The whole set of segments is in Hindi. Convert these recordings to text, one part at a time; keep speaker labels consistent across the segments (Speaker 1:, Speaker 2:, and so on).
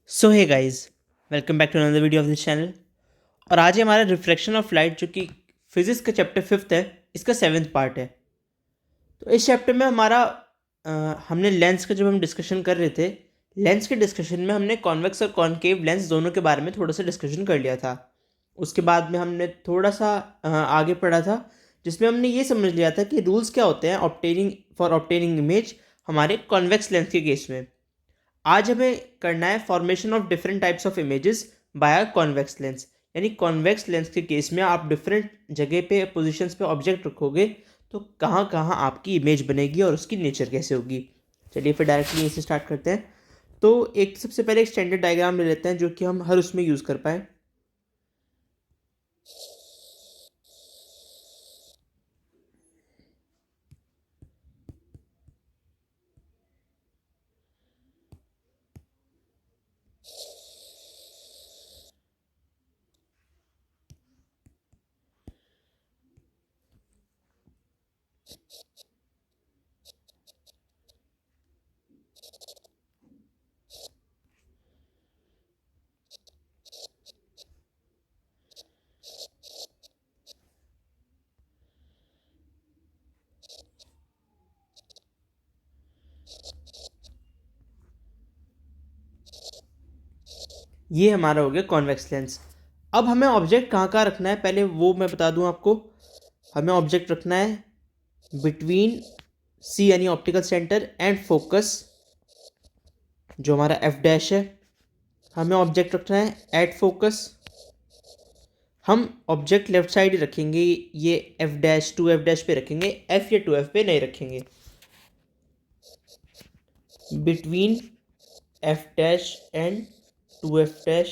Speaker 1: So hey guys, welcome back to another video of this channel. और आज है हमारा रिफ्लेक्शन ऑफ लाइट, जो कि फिजिक्स का चैप्टर 5th है। इसका 7th पार्ट है। तो इस चैप्टर में हमारा हमने लेंस का जब हम डिस्कशन कर रहे थे, लेंस के डिस्कशन में हमने कॉन्वेक्स और कॉनकेव लेंस दोनों के बारे में थोड़ा सा डिस्कशन कर लिया था। उसके बाद में हमने थोड़ा सा आगे पढ़ा था, जिसमें हमने ये समझ लिया था कि रूल्स क्या होते हैं ऑप्टेनिंग इमेज हमारे कॉन्वेक्स लेंस के केस में। आज हमें करना है formation of different types of images by convex lens. यानी कॉन्वेक्स लेंस के केस में आप डिफरेंट जगह पे पोजीशंस पे ऑब्जेक्ट रखोगे तो कहाँ कहाँ आपकी इमेज बनेगी और उसकी नेचर कैसे होगी। चलिए फिर डायरेक्टली इसे स्टार्ट करते हैं। तो एक सबसे पहले एक स्टैंडर्ड डायग्राम ले लेते हैं जो कि हम हर उसमें यूज़ कर पाए। ये हमारा हो गया कॉन्वेक्स लेंस। अब हमें ऑब्जेक्ट कहाँ कहाँ रखना है पहले वो मैं बता दूँ आपको। हमें ऑब्जेक्ट रखना है बिटवीन सी यानी ऑप्टिकल सेंटर एंड फोकस, जो हमारा एफ डैश है। हमें ऑब्जेक्ट रखना है एट फोकस। हम ऑब्जेक्ट लेफ्ट साइड ही रखेंगे, ये F dash two F dash पे रखेंगे, एफ या टू एफ पे नहीं रखेंगे। Between F dash and two F dash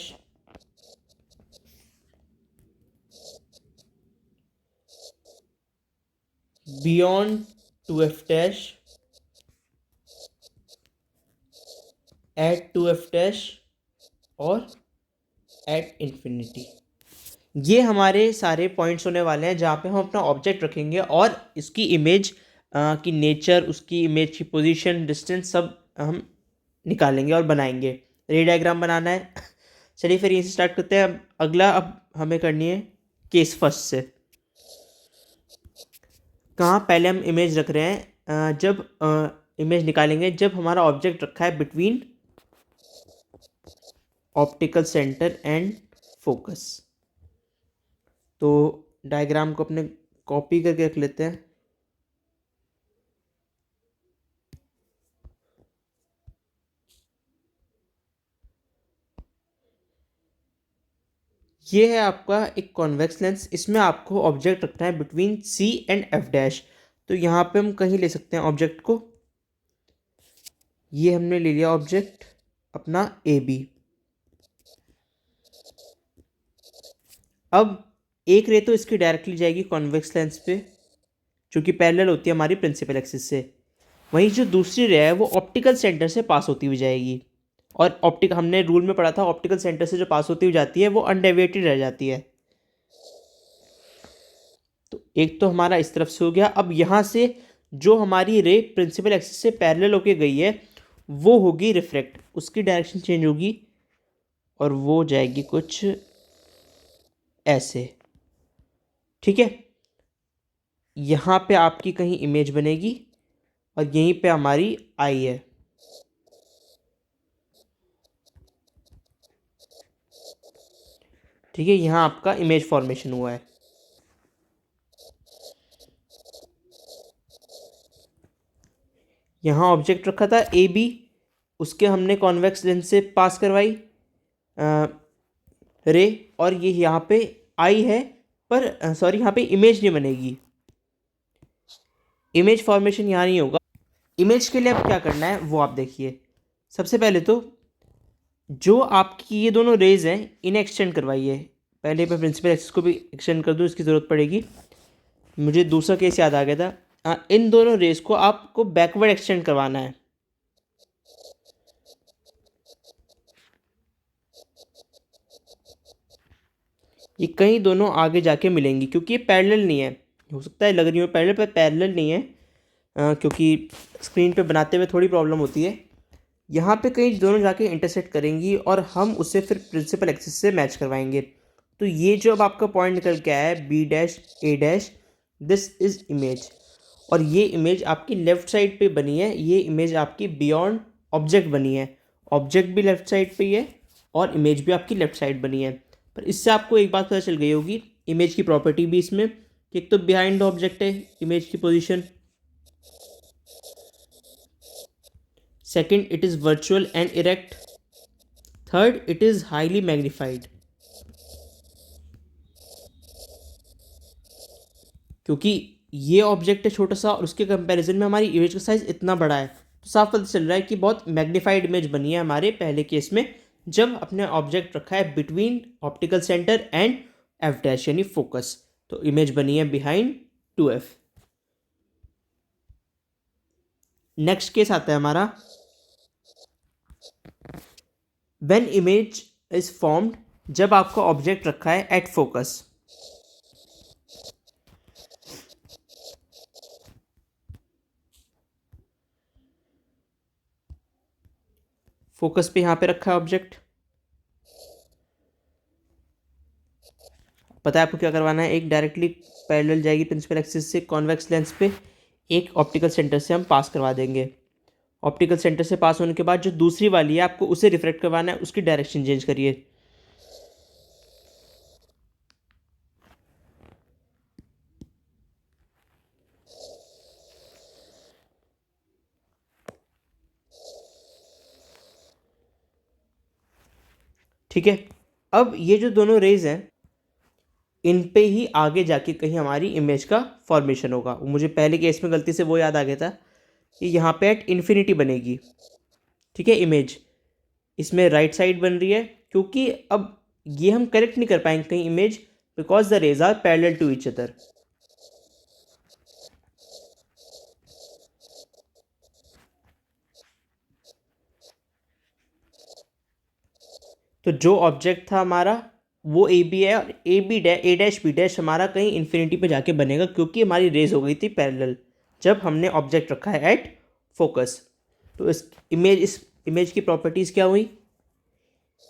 Speaker 1: beyond two F dash at two F dash और एट इन्फिनिटी। ये हमारे सारे पॉइंट्स होने वाले हैं जहाँ पे हम अपना ऑब्जेक्ट रखेंगे और इसकी इमेज की नेचर, उसकी इमेज की पोजीशन, डिस्टेंस सब हम निकालेंगे और बनाएंगे। रे डायग्राम बनाना है। चलिए फिर यहीं से स्टार्ट करते हैं। अब अगला अब हमें करनी है केस फर्स्ट से। कहाँ पहले हम इमेज रख रहे हैं, जब इमेज निकालेंगे जब हमारा ऑब्जेक्ट रखा है between optical centre and focus. तो डायग्राम को अपने कॉपी करके रख लेते हैं। ये है आपका एक कॉन्वेक्स लेंस। इसमें आपको ऑब्जेक्ट रखना है between C and F dash. तो यहाँ पे हम कहीं ले सकते हैं ऑब्जेक्ट को। ये हमने ले लिया ऑब्जेक्ट अपना ए बी। अब एक रे तो इसकी डायरेक्टली जाएगी कॉन्वेक्स लेंस पे, जो कि पैरेलल होती है हमारी प्रिंसिपल एक्सिस से। वहीं जो दूसरी रे है वो ऑप्टिकल सेंटर से पास होती हुई जाएगी। और हमने रूल में पढ़ा था ऑप्टिकल सेंटर से जो पास होती हुई जाती है वो अनडेविएटेड रह जाती है। तो एक तो हमारा इस तरफ से हो गया। अब यहाँ से जो हमारी रे प्रिंसिपल एक्सिस से पैरेलल होके गई है वो होगी रिफ्रैक्ट, उसकी डायरेक्शन चेंज होगी और वो जाएगी कुछ ऐसे। ठीक है, यहाँ पे आपकी कहीं इमेज बनेगी और यहीं पे हमारी आई है। ठीक है, यहाँ आपका इमेज फॉर्मेशन हुआ है। यहाँ ऑब्जेक्ट रखा था ए बी, उसके हमने कॉन्वेक्स लेंस से पास करवाई रे, और ये यहाँ पे आई है। पर सॉरी, यहाँ पे इमेज नहीं बनेगी, इमेज फॉर्मेशन यहाँ नहीं होगा। इमेज के लिए अब क्या करना है वो आप देखिए। सबसे पहले तो जो आपकी ये दोनों रेज हैं इन्हें एक्सटेंड करवाइए। पहले मैं प्रिंसिपल एक्सिस को भी एक्सटेंड कर दूँ, इसकी ज़रूरत पड़ेगी। मुझे दूसरा केस याद आ गया था। इन दोनों रेज को आपको बैकवर्ड एक्सटेंड करवाना है। ये कहीं दोनों आगे जाके मिलेंगी क्योंकि ये पैरेलल नहीं है। हो सकता है लग रही हो पैरेलल, पर पैरेलल नहीं है, क्योंकि स्क्रीन पे बनाते हुए थोड़ी प्रॉब्लम होती है। यहाँ पे कहीं दोनों जाके इंटरसेक्ट करेंगी और हम उसे फिर प्रिंसिपल एक्सिस से मैच करवाएंगे। तो ये जो अब आपका पॉइंट निकल के आया है B dash A dash, this is image. और ये इमेज आपकी लेफ़्ट साइड पे बनी है, ये इमेज आपकी बियॉन्ड ऑब्जेक्ट बनी है। ऑब्जेक्ट भी लेफ़्ट साइड पे ही है और इमेज भी आपकी लेफ़्ट साइड बनी है। पर इससे आपको एक बात पता चल गई होगी, इमेज की प्रॉपर्टी भी इसमें, कि एक तो बिहाइंड ऑब्जेक्ट है इमेज की position, second it is virtual and erect, third it is highly magnified. क्योंकि ये ऑब्जेक्ट है छोटा सा और उसके कंपैरिजन में हमारी इमेज का साइज़ इतना बड़ा है, तो साफ पता चल रहा है कि बहुत मैग्नीफाइड इमेज बनी है हमारे पहले केस में, जब अपने ऑब्जेक्ट रखा है between optical centre and F dash यानी फोकस। तो इमेज बनी है बिहाइंड 2f। नेक्स्ट केस आता है हमारा व्हेन इमेज इज फॉर्म्ड, जब आपका ऑब्जेक्ट रखा है एट फोकस। फोकस पे यहाँ पे रखा है ऑब्जेक्ट, पता है आपको क्या करवाना है, एक डायरेक्टली पैरेलल जाएगी प्रिंसिपल एक्सिस से कॉन्वेक्स लेंस पे, एक ऑप्टिकल सेंटर से हम पास करवा देंगे। ऑप्टिकल सेंटर से पास होने के बाद जो दूसरी वाली है आपको उसे रिफ्लेक्ट करवाना है, उसकी डायरेक्शन चेंज करिए। ठीक है, अब ये जो दोनों रेज हैं इन पे ही आगे जाके कहीं हमारी इमेज का फॉर्मेशन होगा। मुझे पहले केस में गलती से वो याद आ गया था कि यहाँ पे एट इन्फिनिटी बनेगी। ठीक है, इमेज इसमें राइट साइड बन रही है, क्योंकि अब ये हम करेक्ट नहीं कर पाएंगे कहीं image, because the rays are parallel to each other. तो जो ऑब्जेक्ट था हमारा वो ए बी है, और ए डैश बी डैश हमारा कहीं इन्फिनिटी पे जाके बनेगा, क्योंकि हमारी रेज हो गई थी पैरेलल जब हमने ऑब्जेक्ट रखा है एट फोकस। तो इस इमेज की प्रॉपर्टीज़ क्या हुई,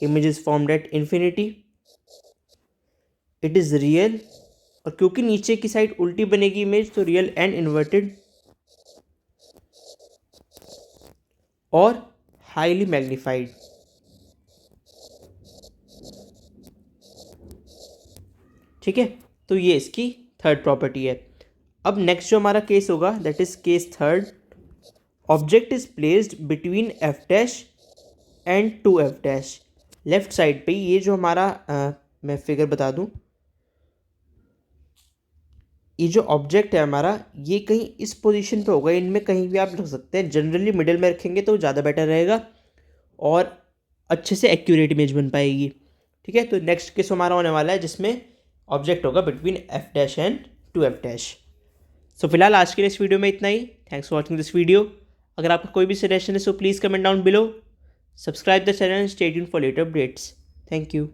Speaker 1: image is formed at infinity, it is real, और क्योंकि नीचे की साइड उल्टी बनेगी इमेज तो रियल एंड इन्वर्टेड, और हाईली मैग्नीफाइड। ठीक है, तो ये इसकी थर्ड प्रॉपर्टी है। अब नेक्स्ट जो हमारा केस होगा that is case third, object is placed between F dash and two F dash. Left side पे ये जो हमारा मैं फिगर बता दूं, ये जो ऑब्जेक्ट है हमारा ये कहीं इस पोजीशन पे होगा, इनमें कहीं भी आप रख सकते हैं, जनरली मिडिल में रखेंगे तो ज़्यादा बेटर रहेगा और अच्छे से एक्यूरेट इमेज बन पाएगी। ठीक है, तो नेक्स्ट केस हमारा होने वाला है जिसमें ऑब्जेक्ट होगा between F dash and two F dash. So फिलहाल आज के लिए इस वीडियो में इतना ही। Thanks for watching this video. अगर आपका कोई भी सजेशन है so please comment down below, subscribe the channel, stay tuned for later updates. Thank you.